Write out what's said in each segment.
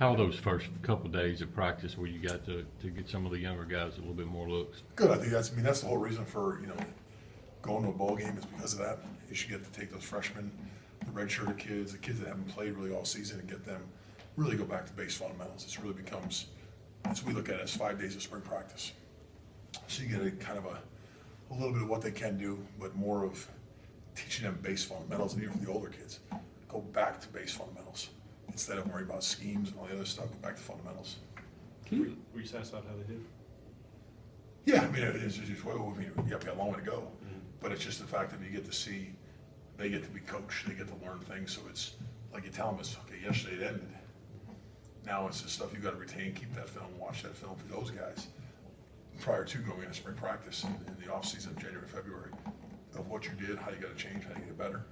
How are those first couple of days of practice where you got to get some of the younger guys a little bit more looks? Good. I think that's the whole reason for going to a bowl game is because of that. You should get to take those freshmen, the redshirted kids, the kids that haven't played really all season, and get them really go back to base fundamentals. It really becomes, as we look at it, as 5 days of spring practice. So you get a kind of a little bit of what they can do, but more of teaching them base fundamentals, and even for the older kids, go back to base fundamentals instead of worrying about schemes and all the other stuff. Go back to fundamentals. Were you satisfied how they did? Yeah, I mean, it's just, well, I mean, you have a long way to go, but it's just the fact that you get to see, they get to be coached, they get to learn things, so it's like you tell them, it's okay, yesterday it ended. Now it's the stuff you got to retain, keep that film, watch that film for those guys prior to going into spring practice in the off season, January, February, of what you did, how you got to change, how you get better.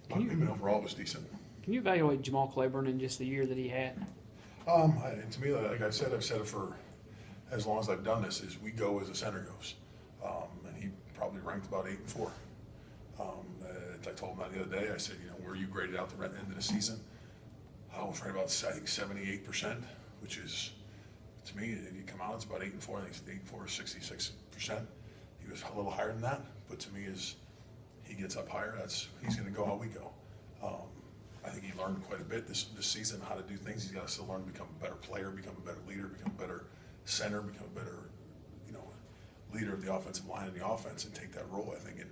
But I mean, overall, it was decent. Can you evaluate Jamal Claiborne in just the year that he had? To me, like I've said it for as long as I've done this, is we go as a center goes. And he probably ranked about 8 and 4. I told him that the other day, I said, where you graded out the end of the season, I was right about, I think, 78%, which is, to me, if you come out, it's about 8 and 4. I think it's 8 and 4 is 66%. He was a little higher than that, but to me, as he gets up higher, he's going to go how we go. I think he learned quite a bit this season how to do things. He's got to still learn to become a better player, become a better leader, become a better center, become a better, leader of the offensive line and the offense, and take that role. I think. And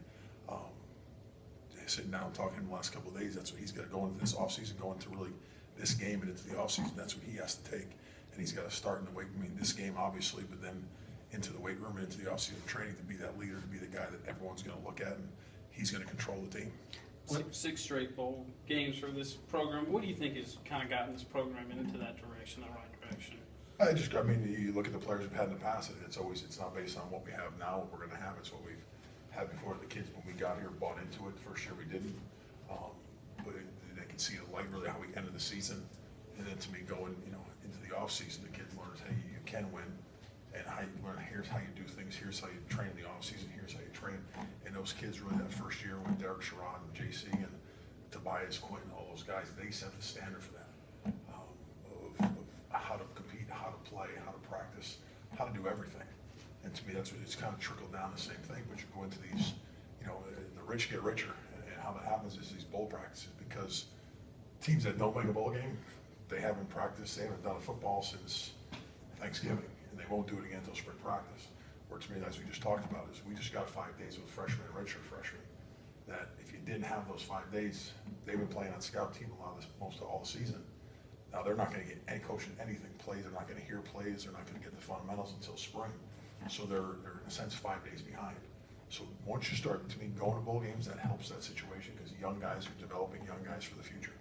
sitting down talking the last couple of days, that's what he's got to go into this offseason, go into really this game and into the offseason. That's what he has to take, and he's got to start in the weight. I mean, this game obviously, but then into the weight room and into the offseason training to be that leader, to be the guy that everyone's going to look at, and he's going to control the team. Six straight bowl games for this program. What do you think has kind of gotten this program into that direction, the right direction? You look at the players we've had in the past, it's not based on what we have now, what we're going to have. It's what we've had before. The kids, when we got here, bought into it. The first year we didn't. But they can see the light, really, how we ended the season. And then to me, going into the off season, the kids learn, hey, you can win. And how you learn, here's how you do things, here's how you train in the off season, here's how you train. And those kids really that first year with Derek Sherrod and JC and Tobias Quinn, all those guys, they set the standard for that. Of how to compete, how to play, how to practice, how to do everything. And to me, that's what it's kind of trickled down the same thing, but you go into these, the rich get richer. And how that happens is these bowl practices, because teams that don't make a bowl game, they haven't practiced, they haven't done a football since Thanksgiving. They won't do it again until spring practice. Where to me, as we just talked about, is we just got 5 days with freshmen and redshirt freshmen. That if you didn't have those 5 days, they've been playing on scout team most of all the season. Now they're not going to get any coaching, anything plays. They're not going to hear plays. They're not going to get the fundamentals until spring. So they're in a sense 5 days behind. So once you start, to me, going to bowl games, that helps that situation because young guys are developing young guys for the future.